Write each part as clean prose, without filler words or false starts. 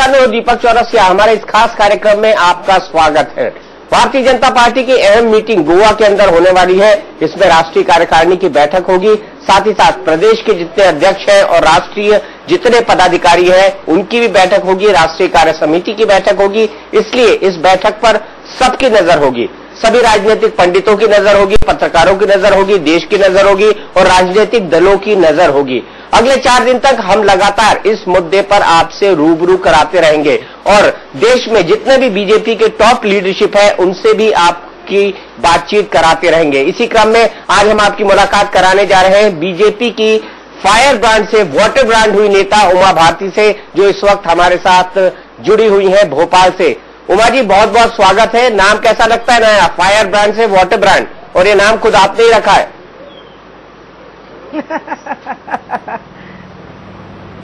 मैं दीपक चौरसिया, हमारे इस खास कार्यक्रम में आपका स्वागत है। भारतीय जनता पार्टी की अहम मीटिंग गोवा के अंदर होने वाली है। इसमें राष्ट्रीय कार्यकारिणी की बैठक होगी, साथ ही साथ प्रदेश के जितने अध्यक्ष हैं और राष्ट्रीय जितने पदाधिकारी हैं उनकी भी बैठक होगी, राष्ट्रीय कार्य समिति की बैठक होगी। इसलिए इस बैठक पर सबकी नजर होगी, सभी राजनीतिक पंडितों की नजर होगी, पत्रकारों की नजर होगी, देश की नजर होगी और राजनीतिक दलों की नजर होगी। अगले 4 दिन तक हम लगातार इस मुद्दे पर आपसे रूबरू कराते रहेंगे और देश में जितने भी बीजेपी के टॉप लीडरशिप है उनसे भी आपकी बातचीत कराते रहेंगे। इसी क्रम में आज हम आपकी मुलाकात कराने जा रहे हैं बीजेपी की फायर ब्रांड से वाटर ब्रांड हुई नेता उमा भारती से, जो इस वक्त हमारे साथ जुड़ी हुई है भोपाल से। उमा जी, बहुत बहुत स्वागत है। नाम कैसा लगता है नया, फायर ब्रांड से वाटर ब्रांड, और ये नाम खुद आपने ही रखा है?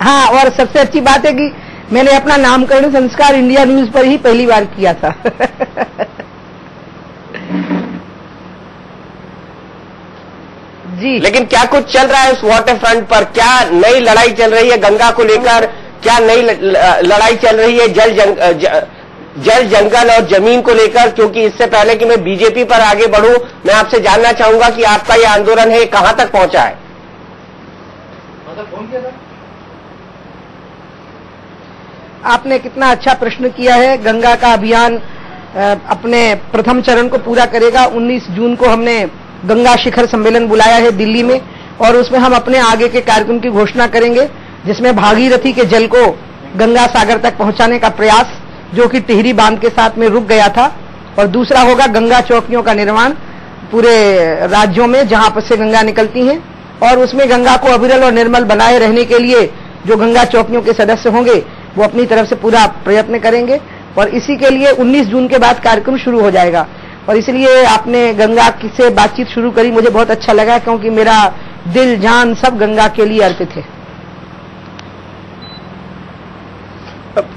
हाँ, और सबसे अच्छी बात है कि मैंने अपना नामकरण संस्कार इंडिया न्यूज पर ही पहली बार किया था। जी, लेकिन क्या कुछ चल रहा है उस वाटर फ्रंट पर? क्या नई लड़ाई चल रही है गंगा को लेकर? क्या नई लड़ाई चल रही है जल जंगल और जमीन को लेकर? क्योंकि इससे पहले कि मैं बीजेपी पर आगे बढ़ूं, मैं आपसे जानना चाहूंगा कि आपका ये आंदोलन है कहां तक पहुंचा है? आपने कितना अच्छा प्रश्न किया है। गंगा का अभियान अपने प्रथम चरण को पूरा करेगा। 19 जून को हमने गंगा शिखर सम्मेलन बुलाया है दिल्ली में, और उसमें हम अपने आगे के कार्यक्रम की घोषणा करेंगे, जिसमें भागीरथी के जल को गंगा सागर तक पहुंचाने का प्रयास, जो कि टिहरी बांध के साथ में रुक गया था, और दूसरा होगा गंगा चौकियों का निर्माण पूरे राज्यों में जहां पर से गंगा निकलती हैं, और उसमें गंगा को अविरल और निर्मल बनाए रहने के लिए जो गंगा चौकियों के सदस्य होंगे वो अपनी तरफ से पूरा प्रयत्न करेंगे। और इसी के लिए 19 जून के बाद कार्यक्रम शुरू हो जाएगा। और इसलिए आपने गंगा से बातचीत शुरू करी, मुझे बहुत अच्छा लगा, क्योंकि मेरा दिल जान सब गंगा के लिए अर्पित है।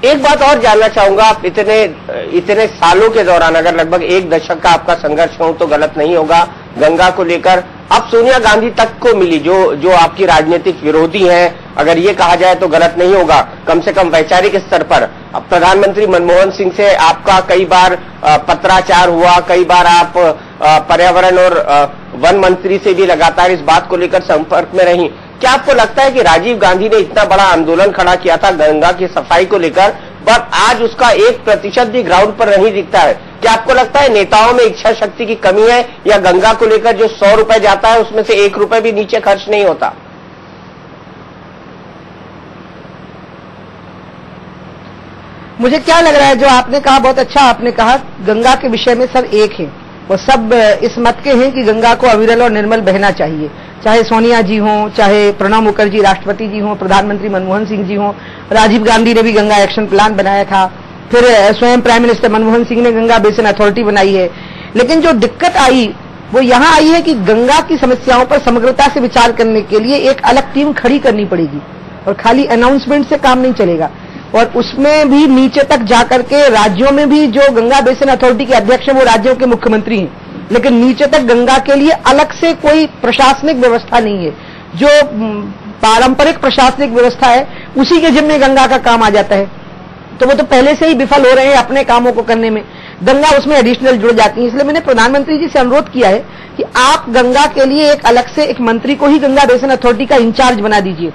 एक बात और जानना चाहूंगा, आप इतने सालों के दौरान, अगर लगभग 1 दशक का आपका संघर्ष हो तो गलत नहीं होगा गंगा को लेकर, अब सोनिया गांधी तक को मिली, जो आपकी राजनीतिक विरोधी हैं, अगर ये कहा जाए तो गलत नहीं होगा, कम से कम वैचारिक स्तर पर। अब प्रधानमंत्री मनमोहन सिंह से आपका कई बार पत्राचार हुआ, कई बार आप पर्यावरण और वन मंत्री से भी लगातार इस बात को लेकर संपर्क में रही। क्या आपको लगता है कि राजीव गांधी ने इतना बड़ा आंदोलन खड़ा किया था गंगा की सफाई को लेकर, पर आज उसका 1% भी ग्राउंड पर नहीं दिखता है? क्या आपको लगता है नेताओं में इच्छा शक्ति की कमी है, या गंगा को लेकर जो 100 रुपए जाता है उसमें से 1 रुपए भी नीचे खर्च नहीं होता? मुझे क्या लग रहा है, जो आपने कहा बहुत अच्छा आपने कहा, गंगा के विषय में सब एक हैं और सब इस मत के हैं कि गंगा को अविरल और निर्मल बहना चाहिए। चाहे सोनिया जी हों, चाहे प्रणब मुखर्जी राष्ट्रपति जी हों, प्रधानमंत्री मनमोहन सिंह जी हों, राजीव गांधी ने भी गंगा एक्शन प्लान बनाया था, फिर स्वयं प्राइम मिनिस्टर मनमोहन सिंह ने गंगा बेसिन अथॉरिटी बनाई है। लेकिन जो दिक्कत आई वो यहाँ आई है कि गंगा की समस्याओं पर समग्रता से विचार करने के लिए एक अलग टीम खड़ी करनी पड़ेगी, और खाली अनाउंसमेंट से काम नहीं चलेगा। और उसमें भी नीचे तक जाकर के राज्यों में भी जो गंगा बेसिन अथॉरिटी के अध्यक्ष हैं वो राज्यों के मुख्यमंत्री हैं, लेकिन नीचे तक गंगा के लिए अलग से कोई प्रशासनिक व्यवस्था नहीं है। जो पारंपरिक प्रशासनिक व्यवस्था है उसी के जिम्मे गंगा का काम आ जाता है, तो वो तो पहले से ही विफल हो रहे हैं अपने कामों को करने में, गंगा उसमें एडिशनल जुड़ जाती है। इसलिए मैंने प्रधानमंत्री जी से अनुरोध किया है कि आप गंगा के लिए एक अलग से एक मंत्री को ही गंगा बेसिन अथॉरिटी का इंचार्ज बना दीजिए,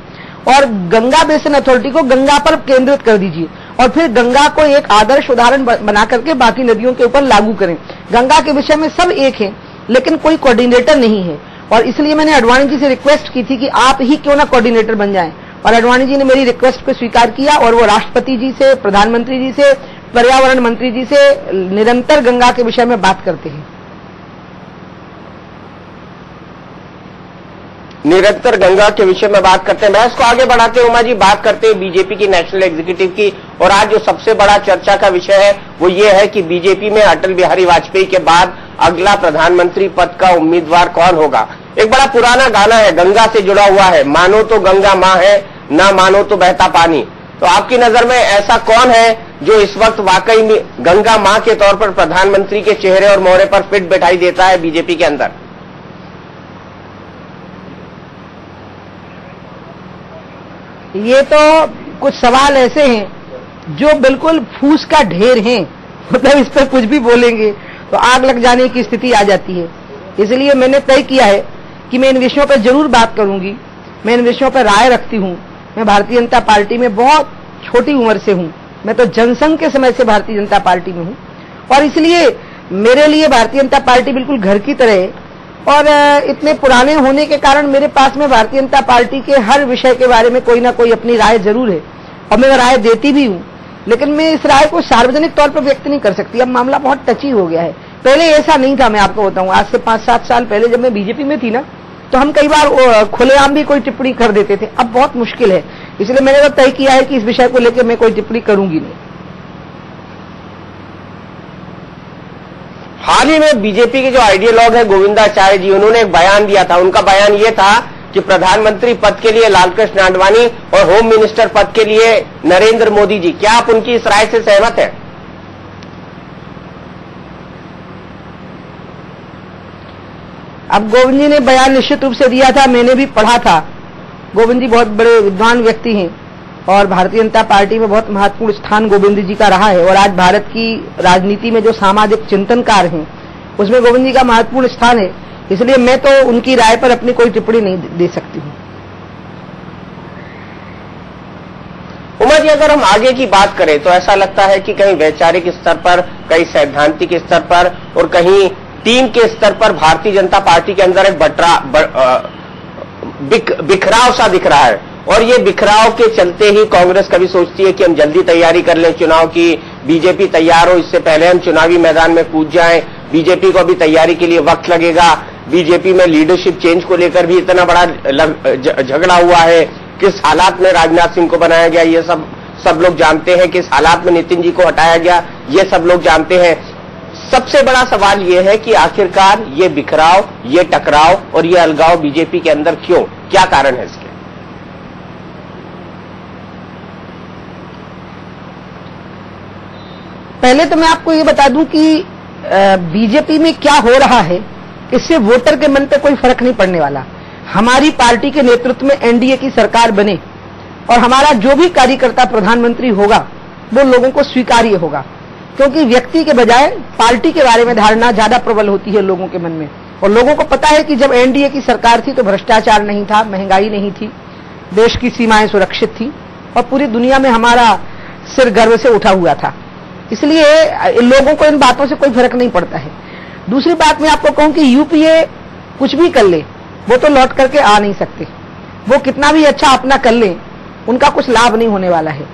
और गंगा बेसिन अथॉरिटी को गंगा पर केंद्रित कर दीजिए, और फिर गंगा को एक आदर्श उदाहरण बना करके बाकी नदियों के ऊपर लागू करें। गंगा के विषय में सब एक हैं, लेकिन कोई कोऑर्डिनेटर नहीं है, और इसलिए मैंने अडवाणी जी से रिक्वेस्ट की थी कि आप ही क्यों ना कोऑर्डिनेटर बन जाएं, और अडवाणी जी ने मेरी रिक्वेस्ट को स्वीकार किया, और वो राष्ट्रपति जी से, प्रधानमंत्री जी से, पर्यावरण मंत्री जी से निरंतर गंगा के विषय में बात करते हैं। निरंतर गंगा के विषय में बात करते हैं। मैं इसको आगे बढ़ाते हैं उमा जी, बात करते हैं बीजेपी की नेशनल एग्जीक्यूटिव की, और आज जो सबसे बड़ा चर्चा का विषय है वो ये है कि बीजेपी में अटल बिहारी वाजपेयी के बाद अगला प्रधानमंत्री पद का उम्मीदवार कौन होगा। एक बड़ा पुराना गाना है, गंगा से जुड़ा हुआ है, मानो तो गंगा माँ है, ना मानो तो बहता पानी। तो आपकी नजर में ऐसा कौन है जो इस वक्त वाकई में गंगा माँ के तौर पर प्रधानमंत्री के चेहरे और मोहरे पर फिट बैठाई देता है बीजेपी के अंदर? ये तो कुछ सवाल ऐसे हैं जो बिल्कुल फूस का ढेर हैं, मतलब इस पर कुछ भी बोलेंगे तो आग लग जाने की स्थिति आ जाती है। इसलिए मैंने तय किया है कि मैं इन विषयों पर जरूर बात करूंगी, मैं इन विषयों पर राय रखती हूं। मैं भारतीय जनता पार्टी में बहुत छोटी उम्र से हूं, मैं तो जनसंघ के समय से भारतीय जनता पार्टी में हूं, और इसलिए मेरे लिए भारतीय जनता पार्टी बिल्कुल घर की तरह है। और इतने पुराने होने के कारण मेरे पास में भारतीय जनता पार्टी के हर विषय के बारे में कोई ना कोई अपनी राय जरूर है, और मैं राय देती भी हूं। लेकिन मैं इस राय को सार्वजनिक तौर पर व्यक्त नहीं कर सकती, अब मामला बहुत टची हो गया है। पहले ऐसा नहीं था, मैं आपको बताऊं, आज से 5-7 साल पहले जब मैं बीजेपी में थी ना, तो हम कई बार खुलेआम भी कोई टिप्पणी कर देते थे। अब बहुत मुश्किल है, इसलिए मैंने तो तय किया है कि इस विषय को लेकर मैं कोई टिप्पणी करूंगी नहीं। हाल ही में बीजेपी के जो आइडियोलॉग है गोविंदाचार्य जी, उन्होंने एक बयान दिया था। उनका बयान ये था कि प्रधानमंत्री पद के लिए लालकृष्ण आडवाणी और होम मिनिस्टर पद के लिए नरेंद्र मोदी जी। क्या आप उनकी इस राय से सहमत हैं? अब गोविंद जी ने बयान निश्चित रूप से दिया था, मैंने भी पढ़ा था। गोविंद जी बहुत बड़े विद्वान व्यक्ति हैं और भारतीय जनता पार्टी में बहुत महत्वपूर्ण स्थान गोविंद जी का रहा है, और आज भारत की राजनीति में जो सामाजिक चिंतनकार हैं उसमें गोविंद जी का महत्वपूर्ण स्थान है। इसलिए मैं तो उनकी राय पर अपनी कोई टिप्पणी नहीं दे सकती हूं। उमा जी, अगर हम आगे की बात करें तो ऐसा लगता है कि कहीं वैचारिक स्तर पर, कहीं सैद्धांतिक स्तर पर और कहीं टीम के स्तर पर भारतीय जनता पार्टी के अंदर एक बिखराव सा दिख रहा है। और ये बिखराव के चलते ही कांग्रेस कभी सोचती है कि हम जल्दी तैयारी कर लें चुनाव की, बीजेपी तैयार हो, इससे पहले हम चुनावी मैदान में कूद जाएं, बीजेपी को अभी तैयारी के लिए वक्त लगेगा। बीजेपी में लीडरशिप चेंज को लेकर भी इतना बड़ा झगड़ा हुआ है, किस हालात में राजनाथ सिंह को बनाया गया ये सब लोग जानते हैं, किस हालात में नितिन जी को हटाया गया ये सब लोग जानते हैं। सबसे बड़ा सवाल यह है कि आखिरकार ये बिखराव, ये टकराव और ये अलगाव बीजेपी के अंदर क्यों, क्या कारण है इसके? पहले तो मैं आपको ये बता दूं कि बीजेपी में क्या हो रहा है इससे वोटर के मन पे कोई फर्क नहीं पड़ने वाला। हमारी पार्टी के नेतृत्व में एनडीए की सरकार बने और हमारा जो भी कार्यकर्ता प्रधानमंत्री होगा वो लोगों को स्वीकार्य होगा, क्योंकि व्यक्ति के बजाय पार्टी के बारे में धारणा ज्यादा प्रबल होती है लोगों के मन में। और लोगों को पता है कि जब एनडीए की सरकार थी तो भ्रष्टाचार नहीं था, महंगाई नहीं थी, देश की सीमाएं सुरक्षित थी और पूरी दुनिया में हमारा सिर गर्व से उठा हुआ था। इसलिए लोगों को इन बातों से कोई फर्क नहीं पड़ता है। दूसरी बात मैं आपको कहूं कि यूपीए कुछ भी कर ले, वो तो लौट करके आ नहीं सकते। वो कितना भी अच्छा अपना कर ले, उनका कुछ लाभ नहीं होने वाला है।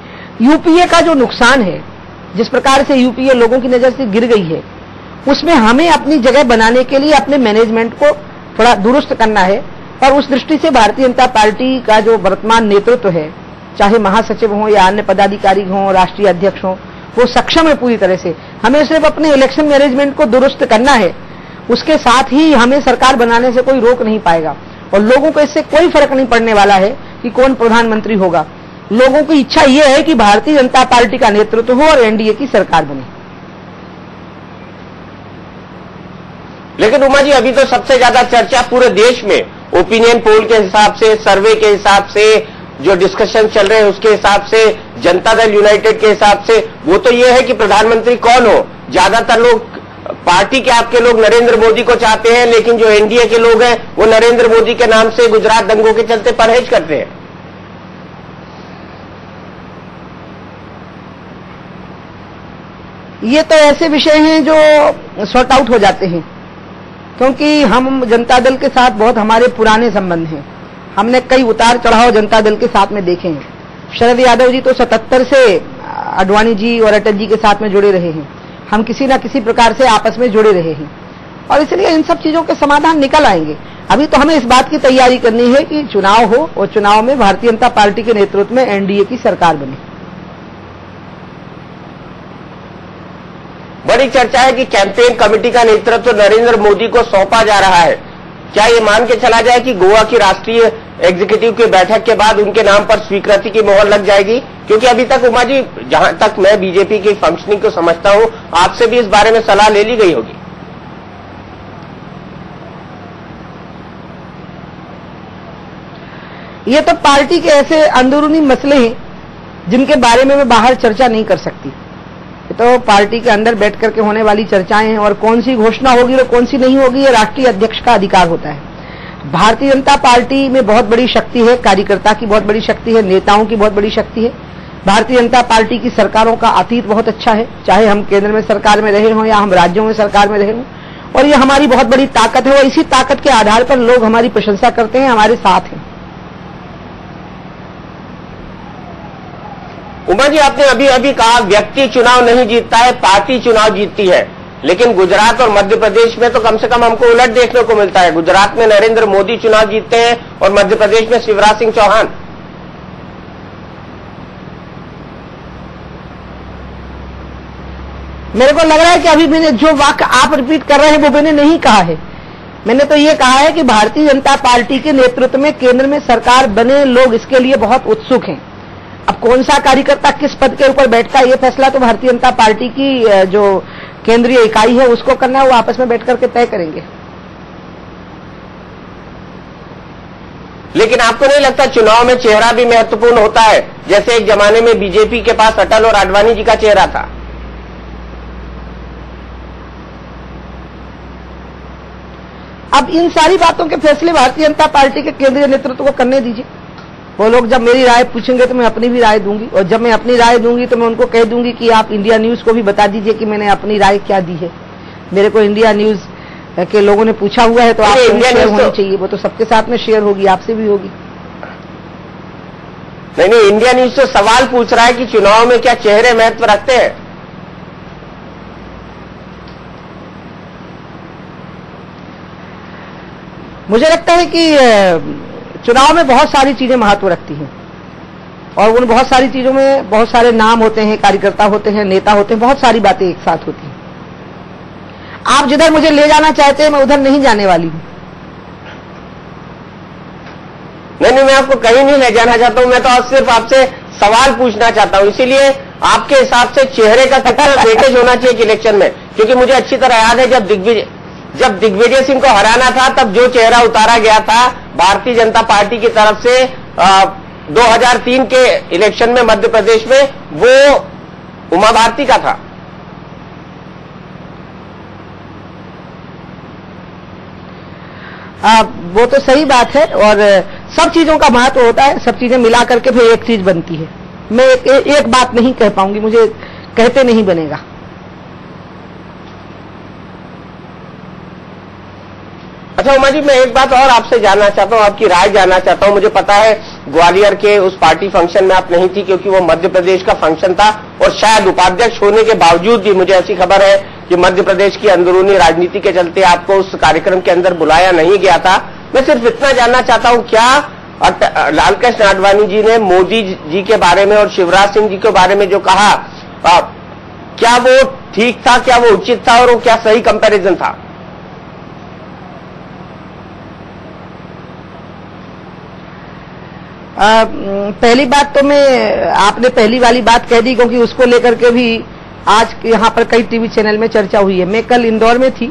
यूपीए का जो नुकसान है, जिस प्रकार से यूपीए लोगों की नजर से गिर गई है, उसमें हमें अपनी जगह बनाने के लिए अपने मैनेजमेंट को थोड़ा दुरुस्त करना है। और उस दृष्टि से भारतीय जनता पार्टी का जो वर्तमान नेतृत्व है, चाहे महासचिव हो या अन्य पदाधिकारी हो, राष्ट्रीय अध्यक्ष हो, वो सक्षम है पूरी तरह से। हमें सिर्फ अपने इलेक्शन मैनेजमेंट को दुरुस्त करना है, उसके साथ ही हमें सरकार बनाने से कोई रोक नहीं पाएगा। और लोगों को इससे कोई फर्क नहीं पड़ने वाला है कि कौन प्रधानमंत्री होगा। लोगों की इच्छा यह है कि भारतीय जनता पार्टी का नेतृत्व हो और एनडीए की सरकार बने। लेकिन उमा जी, अभी तो सबसे ज्यादा चर्चा पूरे देश में ओपिनियन पोल के हिसाब से, सर्वे के हिसाब से, जो डिस्कशन चल रहे हैं उसके हिसाब से, जनता दल यूनाइटेड के हिसाब से, वो तो ये है कि प्रधानमंत्री कौन हो। ज्यादातर लोग, पार्टी के आपके लोग नरेंद्र मोदी को चाहते हैं, लेकिन जो एनडीए के लोग हैं वो नरेंद्र मोदी के नाम से गुजरात दंगों के चलते परहेज करते हैं। ये तो ऐसे विषय हैं जो सॉर्ट आउट हो जाते हैं, क्योंकि हम जनता दल के साथ बहुत हमारे पुराने संबंध हैं। हमने कई उतार चढ़ाव जनता दल के साथ में देखे हैं। शरद यादव जी तो 77 से आडवाणी जी और अटल जी के साथ में जुड़े रहे हैं। हम किसी न किसी प्रकार से आपस में जुड़े रहे हैं और इसलिए इन सब चीजों के समाधान निकल आएंगे। अभी तो हमें इस बात की तैयारी करनी है कि चुनाव हो और चुनाव में भारतीय जनता पार्टी के नेतृत्व में एनडीए की सरकार बने। बड़ी चर्चा है कि कैंपेन कमेटी का नेतृत्व नरेंद्र मोदी को सौंपा जा रहा है। क्या ये मान के चला जाए कि गोवा की राष्ट्रीय एग्जीक्यूटिव की बैठक के बाद उनके नाम पर स्वीकृति की मोहर लग जाएगी? क्योंकि अभी तक उमा जी, जहां तक मैं बीजेपी की फंक्शनिंग को समझता हूं, आपसे भी इस बारे में सलाह ले ली गई होगी। ये तो पार्टी के ऐसे अंदरूनी मसले हैं जिनके बारे में मैं बाहर चर्चा नहीं कर सकती। तो पार्टी के अंदर बैठ करके होने वाली चर्चाएं हैं, और कौन सी घोषणा होगी और कौन सी नहीं होगी ये राष्ट्रीय अध्यक्ष का अधिकार होता है। भारतीय जनता पार्टी में बहुत बड़ी शक्ति है, कार्यकर्ता की बहुत बड़ी शक्ति है, नेताओं की बहुत बड़ी शक्ति है। भारतीय जनता पार्टी की सरकारों का अतीत बहुत अच्छा है, चाहे हम केंद्र में सरकार में रहे हों या हम राज्यों में सरकार में रहे हों, और ये हमारी बहुत बड़ी ताकत है, और इसी ताकत के आधार पर लोग हमारी प्रशंसा करते हैं, हमारे साथ हैं। उमा जी, आपने अभी अभी कहा व्यक्ति चुनाव नहीं जीतता है, पार्टी चुनाव जीतती है, लेकिन गुजरात और मध्य प्रदेश में तो कम से कम हमको उलट देखने को मिलता है। गुजरात में नरेंद्र मोदी चुनाव जीतते हैं और मध्य प्रदेश में शिवराज सिंह चौहान। मेरे को लग रहा है कि अभी मैंने जो वाक्य आप रिपीट कर रहे हैं वो मैंने नहीं कहा है। मैंने तो ये कहा है कि भारतीय जनता पार्टी के नेतृत्व में केंद्र में सरकार बने, लोग इसके लिए बहुत उत्सुक हैं। अब कौन सा कार्यकर्ता किस पद के ऊपर बैठता है ये फैसला तो भारतीय जनता पार्टी की जो केंद्रीय इकाई है उसको करना है, वो आपस में बैठ करके तय करेंगे। लेकिन आपको नहीं लगता चुनाव में चेहरा भी महत्वपूर्ण होता है? जैसे एक जमाने में बीजेपी के पास अटल और आडवाणी जी का चेहरा था। अब इन सारी बातों के फैसले भारतीय जनता पार्टी के केंद्रीय नेतृत्व को करने दीजिए। वो लोग जब मेरी राय पूछेंगे तो मैं अपनी भी राय दूंगी, और जब मैं अपनी राय दूंगी तो मैं उनको कह दूंगी कि आप इंडिया न्यूज को भी बता दीजिए कि मैंने अपनी राय क्या दी है। मेरे को इंडिया न्यूज के लोगों ने पूछा हुआ है तो आप शेयर होनी चाहिए, वो तो सबके साथ में शेयर होगी, आपसे भी होगी। नहीं, इंडिया न्यूज तो सवाल पूछ रहा है कि चुनाव में क्या चेहरे महत्व रखते हैं? मुझे लगता है कि चुनाव में बहुत सारी चीजें महत्व रखती हैं, और उन बहुत सारी चीजों में बहुत सारे नाम होते हैं, कार्यकर्ता होते हैं, नेता होते हैं, बहुत सारी बातें एक साथ होती हैं। आप जिधर मुझे ले जाना चाहते हैं मैं उधर नहीं जाने वाली हूं। नहीं, मैं आपको कहीं नहीं ले जाना चाहता हूं, मैं तो सिर्फ आपसे सवाल पूछना चाहता हूं। इसीलिए आपके हिसाब से चेहरे का कितना वेटेज होना चाहिए इलेक्शन में? क्योंकि मुझे अच्छी तरह याद है जब दिग्विजय सिंह को हराना था तब जो चेहरा उतारा गया था भारतीय जनता पार्टी की तरफ से 2003 के इलेक्शन में मध्य प्रदेश में, वो उमा भारती का था। वो तो सही बात है, और सब चीजों का महत्व होता है, सब चीजें मिला करके फिर एक चीज बनती है। मैं एक बात नहीं कह पाऊंगी, मुझे कहते नहीं बनेगा। अच्छा उमा जी, मैं एक बात और आपसे जानना चाहता हूं, आपकी राय जानना चाहता हूं। मुझे पता है ग्वालियर के उस पार्टी फंक्शन में आप नहीं थी क्योंकि वो मध्य प्रदेश का फंक्शन था, और शायद उपाध्यक्ष होने के बावजूद भी मुझे ऐसी खबर है कि मध्य प्रदेश की अंदरूनी राजनीति के चलते आपको उस कार्यक्रम के अंदर बुलाया नहीं गया था। मैं सिर्फ इतना जानना चाहता हूं, क्या लालकृष्ण आडवाणी जी ने मोदी जी के बारे में और शिवराज सिंह जी के बारे में जो कहा, क्या वो ठीक था, क्या वो उचित था, और वो क्या सही कंपैरिजन था? पहली बात तो आपने पहली वाली बात कह दी, क्योंकि उसको लेकर के भी आज यहाँ पर कई टीवी चैनल में चर्चा हुई है। मैं कल इंदौर में थी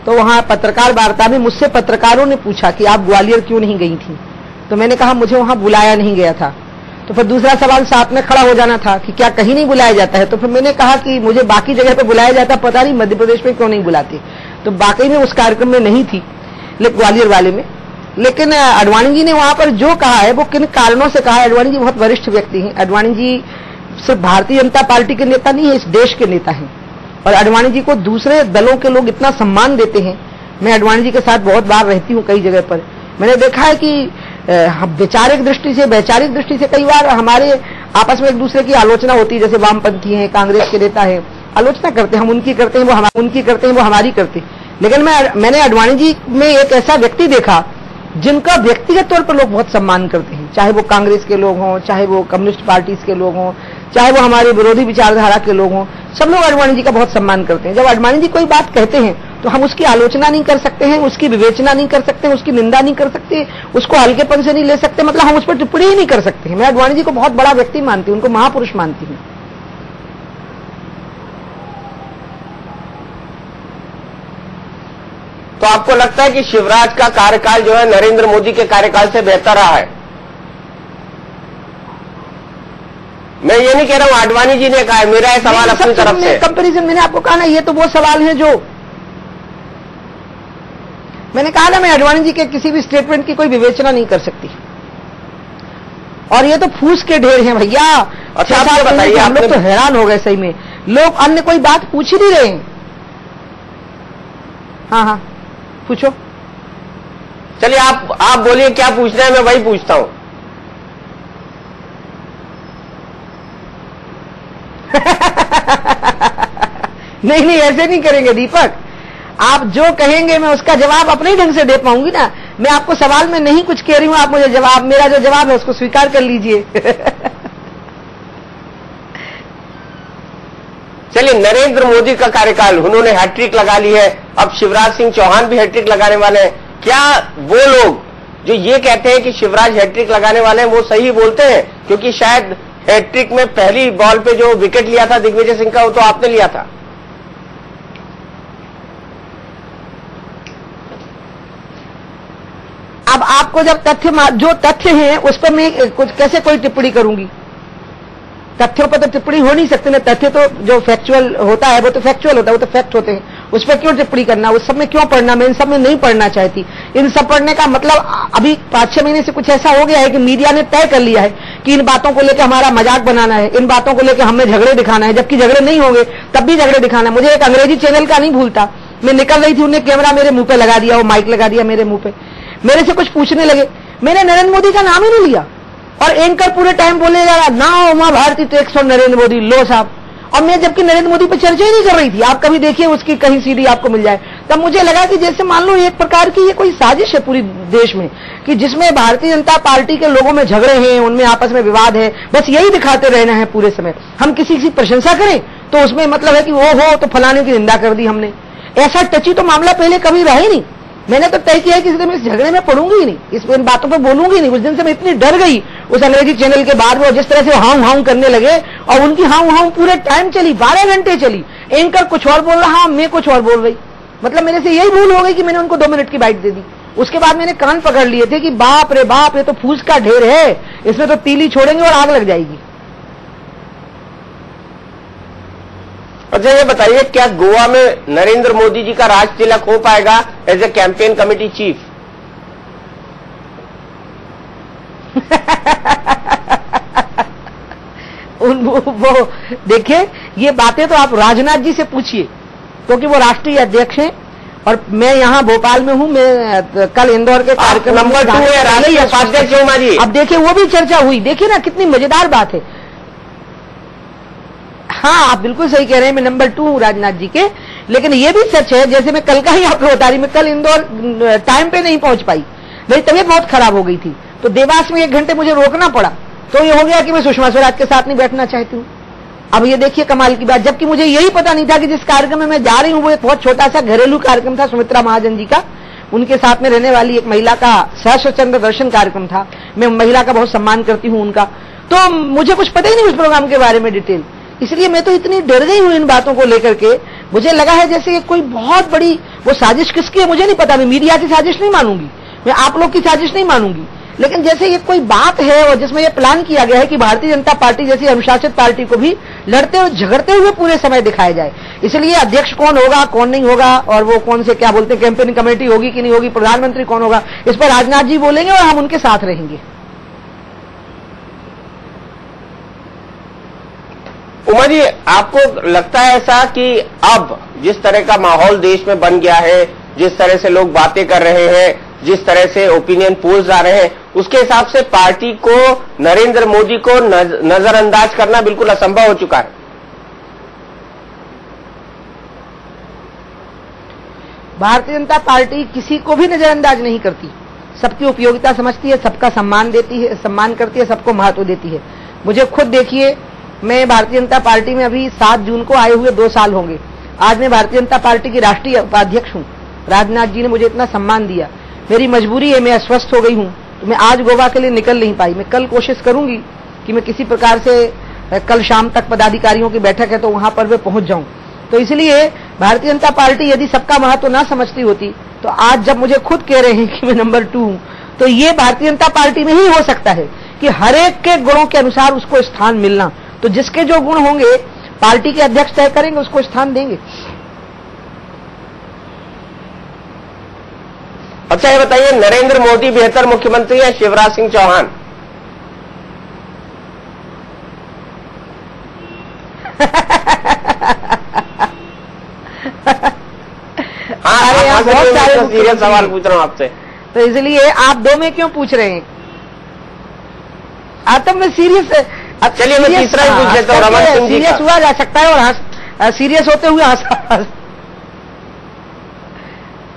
तो वहाँ पत्रकार वार्ता में मुझसे पत्रकारों ने पूछा कि आप ग्वालियर क्यों नहीं गई थी, तो मैंने कहा मुझे वहाँ बुलाया नहीं गया था। तो फिर दूसरा सवाल साथ में खड़ा हो जाना था कि क्या कहीं नहीं बुलाया जाता है, तो फिर मैंने कहा कि मुझे बाकी जगह पे बुलाया जाता, पता नहीं मध्य प्रदेश में क्यों नहीं बुलाते। तो बाकी में उस कार्यक्रम में नहीं थी, लेकिन ग्वालियर वाले में। लेकिन आडवाणी जी ने वहां पर जो कहा है वो किन कारणों से कहा है। आडवाणी जी बहुत वरिष्ठ व्यक्ति हैं। आडवाणी जी सिर्फ भारतीय जनता पार्टी के नेता नहीं है, इस देश के नेता हैं, और आडवाणी जी को दूसरे दलों के लोग इतना सम्मान देते हैं। मैं आडवाणी जी के साथ बहुत बार रहती हूँ कई जगह पर, मैंने देखा है कि वैचारिक दृष्टि से कई बार हमारे आपस में एक दूसरे की आलोचना होती है। जैसे वामपंथी हैं, कांग्रेस के नेता हैं, आलोचना करते हैं, हम उनकी करते हैं, वो उनकी करते हैं, वो हमारी करते हैं। लेकिन मैंने आडवाणी जी में एक ऐसा व्यक्ति देखा जिनका व्यक्तिगत तौर पर लोग बहुत सम्मान करते हैं, चाहे वो कांग्रेस के लोग हों, चाहे वो कम्युनिस्ट पार्टीज के लोग हों, चाहे वो हमारे विरोधी विचारधारा के लोग हों, सब लोग आडवाणी जी का बहुत सम्मान करते हैं। जब आडवाणी जी कोई बात कहते हैं तो हम उसकी आलोचना नहीं कर सकते हैं, उसकी विवेचना नहीं कर सकते, उसकी निंदा नहीं कर सकते, उसको हल्केपन से नहीं ले सकते, मतलब हम उस पर टिप्पणी ही नहीं कर सकते हैं। मैं आडवाणी जी को बहुत बड़ा व्यक्ति मानती हूँ, उनको महापुरुष मानती हूँ। तो आपको लगता है कि शिवराज का कार्यकाल जो है नरेंद्र मोदी के कार्यकाल से बेहतर रहा है? मैं ये नहीं कह रहा हूँ आडवाणी जी ने कहा है, मेरा है सवाल अपनी तरफ से। कंपैरिजन मैंने आपको कहा ना, ये तो वो सवाल है जो मैंने कहा ना, मैं आडवाणी जी के किसी भी स्टेटमेंट की कोई विवेचना नहीं कर सकती, और ये तो फूस के ढेर हैं भैया। अच्छा आप बताइए, हम लोग तो हैरान हो गए सही में, लोग अन्य कोई बात पूछ ही नहीं रहे हैं। हाँ पूछो। चलिए आप बोलिए क्या पूछना है, मैं वही पूछता हूं। नहीं ऐसे नहीं करेंगे दीपक, आप जो कहेंगे मैं उसका जवाब अपने ही ढंग से दे पाऊंगी ना। मैं आपको सवाल में नहीं कुछ कह रही हूं, आप मुझे जवाब, मेरा जो जवाब है उसको स्वीकार कर लीजिए। चलिए, नरेंद्र मोदी का कार्यकाल, उन्होंने हैट्रिक लगा ली है, अब शिवराज सिंह चौहान भी हैट्रिक लगाने वाले हैं। क्या वो लोग जो ये कहते हैं कि शिवराज हैट्रिक लगाने वाले हैं वो सही बोलते हैं? क्योंकि शायद हैट्रिक में पहली बॉल पे जो विकेट लिया था दिग्विजय सिंह का, वो तो आपने लिया था। अब आपको जब जो तथ्य हैं उस पर मैं कैसे कोई टिप्पणी करूंगी? तथ्यों पर तो टिप्पणी हो नहीं सकती ना। तथ्य तो जो फैक्चुअल होता है वो तो फैक्चुअल होता है, वो तो फैक्ट होते हैं, उस पर क्यों टिप्पणी करना? उस सब में क्यों पढ़ना? मैं इन सब में नहीं पढ़ना चाहती। इन सब पढ़ने का मतलब अभी 5-6 महीने से कुछ ऐसा हो गया है कि मीडिया ने तय कर लिया है कि इन बातों को लेकर हमारा मजाक बनाना है, इन बातों को लेकर हमें झगड़े दिखाना है, जबकि झगड़े नहीं होंगे तब भी झगड़े दिखाना है। मुझे एक अंग्रेजी चैनल का नहीं भूलता, मैं निकल रही थी, उन्हें कैमरा मेरे मुंह पे लगा दिया, वो माइक लगा दिया मेरे मुंह पे, मेरे से कुछ पूछने लगे, मैंने नरेंद्र मोदी का नाम ही नहीं लिया, और एंकर पूरे टाइम बोले जा रहा now Uma Bharati takes on Narendra Modi, लो साहब। और मैं जबकि नरेंद्र मोदी पर चर्चा ही नहीं कर रही थी, आप कभी देखिए उसकी कहीं सीडी आपको मिल जाए। तब मुझे लगा कि जैसे मान लो एक प्रकार की ये कोई साजिश है पूरी देश में, कि जिसमें भारतीय जनता पार्टी के लोगों में झगड़े हैं, उनमें आपस में विवाद है, बस यही दिखाते रहना है पूरे समय। हम किसी की प्रशंसा करें तो उसमें मतलब है कि वो हो तो फलाने की निंदा कर दी हमने। ऐसा टची तो मामला पहले कभी रहा ही नहीं। मैंने तो तय किया है कि इस दिन मैं इस झगड़े में पड़ूंगी ही नहीं, इन बातों पर बोलूंगी नहीं। उस दिन से मैं इतनी डर गई उस अंग्रेजी चैनल के बाद, वो जिस तरह से हाउ हाउ करने लगे, और उनकी हाउ हाउ पूरे टाइम चली, 12 घंटे चली। एंकर कुछ और बोल रहा, मैं कुछ और बोल रही, मतलब मेरे से यही भूल हो गई कि मैंने उनको 2 मिनट की बाइट दे दी। उसके बाद मैंने कान पकड़ लिए थे कि बाप रे बाप, ये तो फूस का ढेर है, इसमें तो तीली छोड़ेंगे और आग लग जाएगी। अच्छा ये बताइए, क्या गोवा में नरेंद्र मोदी जी का राज तिलक हो पाएगा as a campaign committee chief? वो देखिए, ये बातें तो आप राजनाथ जी से पूछिए, क्योंकि वो राष्ट्रीय अध्यक्ष हैं और मैं यहाँ भोपाल में हूँ। मैं कल इंदौर के कार्यक्रम नंबर 2 है राष्ट्रीय उपाध्यक्ष हूं जी। अब देखिए वो भी चर्चा हुई, देखिए ना कितनी मजेदार बात है। हाँ आप बिल्कुल सही कह रहे हैं, मैं नंबर 2 हूँ राजनाथ जी के, लेकिन ये भी सच है, जैसे मैं कल का ही आपको बता रही, मैं कल इंदौर टाइम पे नहीं पहुंच पाई, मेरी तबीयत बहुत खराब हो गई थी, तो देवास में 1 घंटे मुझे रोकना पड़ा। तो ये हो गया कि मैं सुषमा स्वराज के साथ नहीं बैठना चाहती हूँ। अब ये देखिए कमाल की बात, जबकि मुझे यही पता नहीं था कि जिस कार्यक्रम में मैं जा रही हूँ वो एक बहुत छोटा सा घरेलू कार्यक्रम था, सुमित्रा महाजन जी का, उनके साथ में रहने वाली एक महिला का सहस्त्र चंद्र दर्शन कार्यक्रम था। मैं महिला का बहुत सम्मान करती हूँ उनका, तो मुझे कुछ पता ही नहीं उस प्रोग्राम के बारे में डिटेल, इसलिए मैं तो इतनी डर गई हूं इन बातों को लेकर के। मुझे लगा है जैसे ये कोई बहुत बड़ी वो साजिश किसकी है मुझे नहीं पता, मैं मीडिया की साजिश नहीं मानूंगी, मैं आप लोग की साजिश नहीं मानूंगी, लेकिन जैसे ये कोई बात है और जिसमें ये प्लान किया गया है कि भारतीय जनता पार्टी जैसी अनुशासित पार्टी को भी लड़ते और झगड़ते हुए पूरे समय दिखाया जाए। इसलिए अध्यक्ष कौन होगा कौन नहीं होगा, और वो कौन से क्या बोलते हैं कैंपेन कमेटी होगी कि नहीं होगी, प्रधानमंत्री कौन होगा, इस पर राजनाथ जी बोलेंगे और हम उनके साथ रहेंगे। उमा जी, आपको लगता है ऐसा कि अब जिस तरह का माहौल देश में बन गया है, जिस तरह से लोग बातें कर रहे हैं, जिस तरह से ओपिनियन पोल्स आ रहे हैं, उसके हिसाब से पार्टी को, नरेंद्र मोदी को नजरअंदाज करना बिल्कुल असंभव हो चुका है? भारतीय जनता पार्टी किसी को भी नजरअंदाज नहीं करती, सबकी उपयोगिता समझती है, सबका सम्मान देती है, सम्मान करती है, सबको महत्व देती है। मुझे खुद देखिए, मैं भारतीय जनता पार्टी में अभी 7 जून को आए हुए 2 साल होंगे। आज मैं भारतीय जनता पार्टी की राष्ट्रीय उपाध्यक्ष हूँ। राजनाथ जी ने मुझे इतना सम्मान दिया, मेरी मजबूरी है, मैं अस्वस्थ हो गई हूँ, तो मैं आज गोवा के लिए निकल नहीं पाई। मैं कल कोशिश करूंगी कि मैं किसी प्रकार से कल शाम तक पदाधिकारियों की बैठक है तो वहां पर मैं पहुंच जाऊं। तो इसलिए भारतीय जनता पार्टी यदि सबका महत्व ना समझती होती, तो आज जब मुझे खुद कह रहे हैं कि मैं नंबर 2 हूं, तो ये भारतीय जनता पार्टी में ही हो सकता है कि हर एक के गुणों के अनुसार उसको स्थान मिलना। तो जिसके जो गुण होंगे पार्टी के अध्यक्ष तय करेंगे, उसको स्थान देंगे। अच्छा ये बताइए, नरेंद्र मोदी बेहतर मुख्यमंत्री या शिवराज सिंह चौहान? हाँ, बहुत सारे सीरियस सवाल पूछ रहा हूं आपसे, तो इसलिए आप दो में क्यों पूछ रहे हैं? आतम में सीरियस है। अब चलिए मैं तीसरा ही पूछ लेता हूँ, रमन सिंह जी। सीरियस हुआ जा सकता है और सीरियस होते हुए हंस।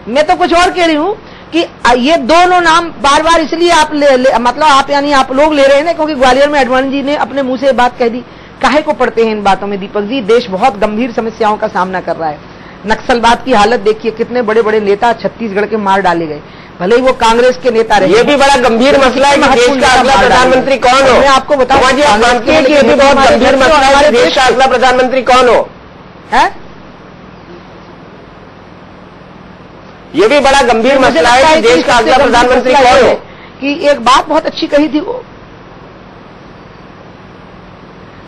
मैं तो कुछ और कह रही हूं कि ये दोनों नाम बार बार इसलिए आप मतलब आप यानी आप लोग ले रहे हैं ना, क्योंकि ग्वालियर में अडवाणी जी ने अपने मुंह से बात कह दी। काहे को पड़ते हैं इन बातों में दीपक जी? देश बहुत गंभीर समस्याओं का सामना कर रहा है। नक्सलवाद की हालत देखिए, कितने बड़े बड़े नेता छत्तीसगढ़ के मार डाले गए, भले ही वो कांग्रेस के नेता रहे। ये भी बड़ा गंभीर मसला है कि देश का अगला प्रधानमंत्री कौन हो। मैं आपको बताऊं, आप मानते हैं कि ये भी बहुत गंभीर मसला है कि देश का अगला प्रधानमंत्री कौन हो? है ये भी बड़ा गंभीर मसला है कि देश का अगला प्रधानमंत्री कौन हो। कि एक बात बहुत अच्छी कही थी वो,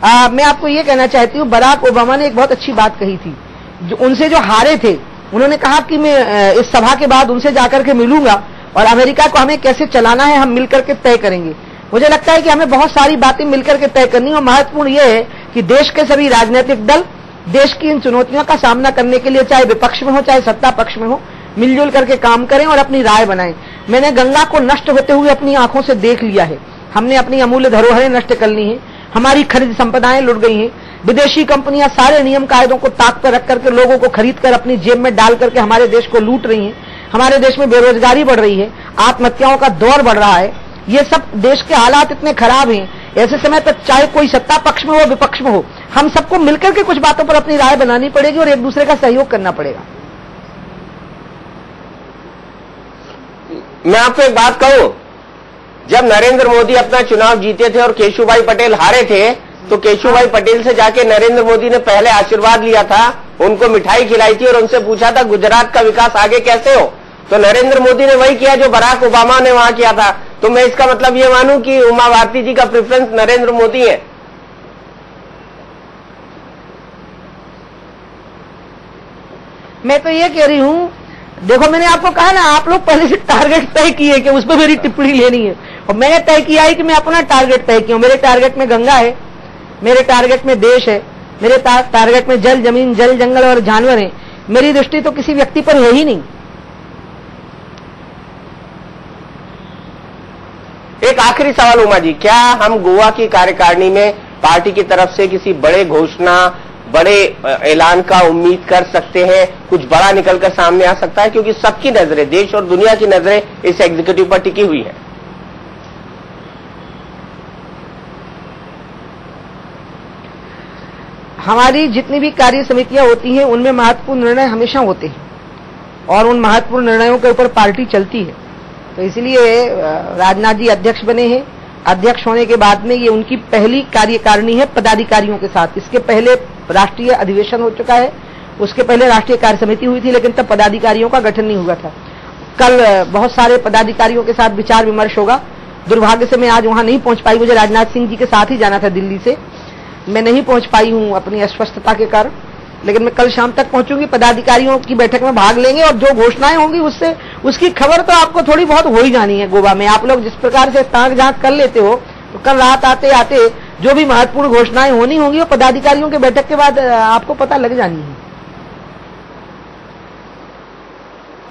मैं आपको ये कहना चाहती हूँ, बराक ओबामा ने एक बहुत अच्छी बात कही थी। जो उनसे जो हारे थे, उन्होंने कहा कि मैं इस सभा के बाद उनसे जाकर के मिलूंगा और अमेरिका को हमें कैसे चलाना है हम मिलकर के तय करेंगे। मुझे लगता है कि हमें बहुत सारी बातें मिलकर के तय करनी, और महत्वपूर्ण यह है कि देश के सभी राजनीतिक दल देश की इन चुनौतियों का सामना करने के लिए, चाहे विपक्ष में हो चाहे सत्ता पक्ष में हो, मिलजुल करके काम करें और अपनी राय बनाएं। मैंने गंगा को नष्ट होते हुए अपनी आंखों से देख लिया है। हमने अपनी अमूल्य धरोहरें नष्ट कर ली हैं, हमारी खनिज संपदाएं लुट गई हैं, विदेशी कंपनियां सारे नियम कायदों को ताक पर रख करके लोगों को खरीद कर अपनी जेब में डाल करके हमारे देश को लूट रही हैं। हमारे देश में बेरोजगारी बढ़ रही है, आत्महत्याओं का दौर बढ़ रहा है। ये सब देश के हालात इतने खराब हैं, ऐसे समय तक चाहे कोई सत्ता पक्ष में हो विपक्ष में हो, हम सबको मिलकर के कुछ बातों पर अपनी राय बनानी पड़ेगी और एक दूसरे का सहयोग करना पड़ेगा। मैं आपको एक बात कहूं, जब नरेंद्र मोदी अपना चुनाव जीते थे और केशुभाई पटेल हारे थे, तो केशुभाई पटेल से जाके नरेंद्र मोदी ने पहले आशीर्वाद लिया था, उनको मिठाई खिलाई थी और उनसे पूछा था गुजरात का विकास आगे कैसे हो। तो नरेंद्र मोदी ने वही किया जो बराक ओबामा ने वहां किया था। तो मैं इसका मतलब ये मानूं कि उमा भारती जी का प्रेफरेंस नरेंद्र मोदी है? मैं तो ये कह रही हूं, देखो मैंने आपको कहा ना, आप लोग पहले से टारगेट तय किए कि उस पर मेरी टिप्पणी लेनी है, और मैंने तय किया है कि मैं अपना टारगेट तय किया। मेरे टारगेट में गंगा है, मेरे टारगेट में देश है, मेरे टारगेट में जल जमीन जल जंगल और जानवर है। मेरी दृष्टि तो किसी व्यक्ति पर है ही नहीं। एक आखिरी सवाल उमा जी, क्या हम गोवा की कार्यकारिणी में पार्टी की तरफ से किसी बड़े घोषणा, बड़े ऐलान का उम्मीद कर सकते हैं? कुछ बड़ा निकलकर सामने आ सकता है? क्योंकि सबकी नजरें, देश और दुनिया की नजरें इस एग्जीक्यूटिव पर टिकी हुई है। हमारी जितनी भी कार्य समितियां होती हैं उनमें महत्वपूर्ण निर्णय हमेशा होते हैं और उन महत्वपूर्ण निर्णयों के ऊपर पार्टी चलती है। तो इसलिए राजनाथ जी अध्यक्ष बने हैं। अध्यक्ष होने के बाद में ये उनकी पहली कार्यकारिणी है पदाधिकारियों के साथ। इसके पहले राष्ट्रीय अधिवेशन हो चुका है, उसके पहले राष्ट्रीय कार्य समिति हुई थी, लेकिन तब पदाधिकारियों का गठन नहीं हुआ था। कल बहुत सारे पदाधिकारियों के साथ विचार विमर्श होगा। दुर्भाग्य से मैं आज वहां नहीं पहुंच पाई, मुझे राजनाथ सिंह जी के साथ ही जाना था दिल्ली से, मैं नहीं पहुंच पाई हूं अपनी अस्वस्थता के कारण, लेकिन मैं कल शाम तक पहुंचूंगी। पदाधिकारियों की बैठक में भाग लेंगे और जो घोषणाएं होंगी उससे उसकी खबर तो आपको थोड़ी बहुत हो ही जानी है। गोवा में आप लोग जिस प्रकार से ताक झांक कर लेते हो, तो कल रात आते आते जो भी महत्वपूर्ण घोषणाएं होनी होंगी वो पदाधिकारियों के बैठक के बाद आपको पता लग जानी है।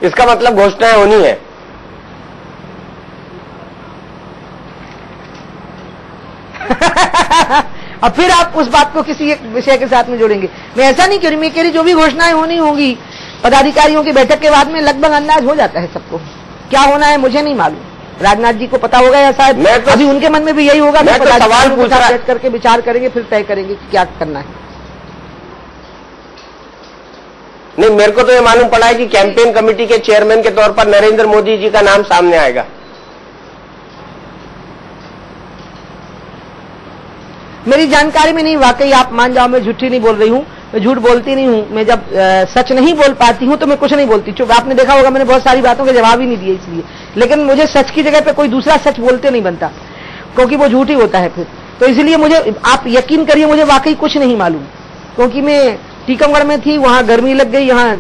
इसका मतलब घोषणाएं होनी है। और फिर आप उस बात को किसी एक विषय के साथ में जोड़ेंगे। मैं ऐसा नहीं कह रही, मैं कह रही जो भी घोषणाएं होनी होंगी पदाधिकारियों की बैठक के बाद में लगभग अंदाज हो जाता है सबको। क्या होना है मुझे नहीं मालूम, राजनाथ जी को पता होगा या शायद अभी उनके मन में भी यही होगा। मैं तो सवाल पूछ रहा, बैठ करके विचार करेंगे, फिर तय करेंगे कि क्या करना है। नहीं, मेरे को तो ये मालूम पड़ा है कि कैंपेन कमेटी के चेयरमैन के तौर पर नरेंद्र मोदी जी का नाम सामने आएगा। मेरी जानकारी में नहीं, वाकई आप मान जाओ मैं झूठी नहीं बोल रही हूँ, मैं झूठ बोलती नहीं हूँ। मैं जब सच नहीं बोल पाती हूँ तो मैं कुछ नहीं बोलती। चुप, आपने देखा होगा मैंने बहुत सारी बातों के जवाब ही नहीं दिए इसलिए, लेकिन मुझे सच की जगह पे कोई दूसरा सच बोलते नहीं बनता, क्योंकि वो झूठ ही होता है फिर। तो इसलिए मुझे, आप यकीन करिए, मुझे वाकई कुछ नहीं मालूम, क्योंकि मैं टीकमगढ़ में थी, वहां गर्मी लग गई, यहाँ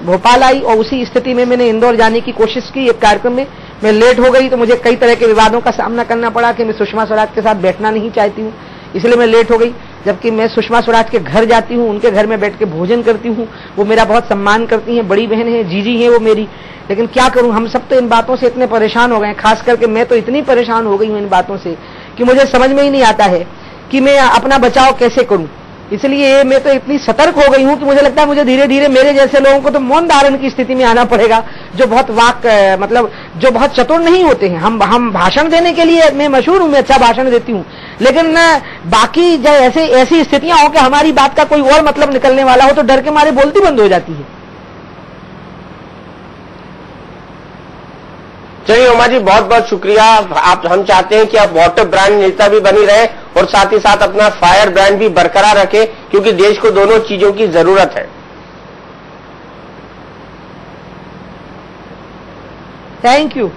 भोपाल आई और उसी स्थिति में मैंने इंदौर जाने की कोशिश की एक कार्यक्रम में, मैं लेट हो गई तो मुझे कई तरह के विवादों का सामना करना पड़ा कि मैं सुषमा स्वराज के साथ बैठना नहीं चाहती हूँ, इसलिए मैं लेट हो गई। जबकि मैं सुषमा स्वराज के घर जाती हूँ, उनके घर में बैठ के भोजन करती हूँ, वो मेरा बहुत सम्मान करती हैं, बड़ी बहन है, जीजी है वो मेरी। लेकिन क्या करूं, हम सब तो इन बातों से इतने परेशान हो गए, खास करके मैं तो इतनी परेशान हो गई हूं इन बातों से कि मुझे समझ में ही नहीं आता है कि मैं अपना बचाव कैसे करूं। इसलिए मैं तो इतनी सतर्क हो गई हूं कि मुझे लगता है मुझे धीरे धीरे मेरे जैसे लोगों को तो मौन धारण की स्थिति में आना पड़ेगा, जो बहुत मतलब जो बहुत चतुर नहीं होते हैं। हम भाषण देने के लिए मैं मशहूर हूं, मैं अच्छा भाषण देती हूं, लेकिन बाकी जब ऐसी स्थितियां हो कि हमारी बात का कोई और मतलब निकलने वाला हो तो डर के मारे बोलती बंद हो जाती है। चलिए उमा जी, बहुत बहुत शुक्रिया। हम चाहते हैं कि आप वाटर ब्रांड नेता भी बनी रहे और साथ ही साथ अपना फायर ब्रांड भी बरकरार रखें, क्योंकि देश को दोनों चीजों की जरूरत है। Thank you.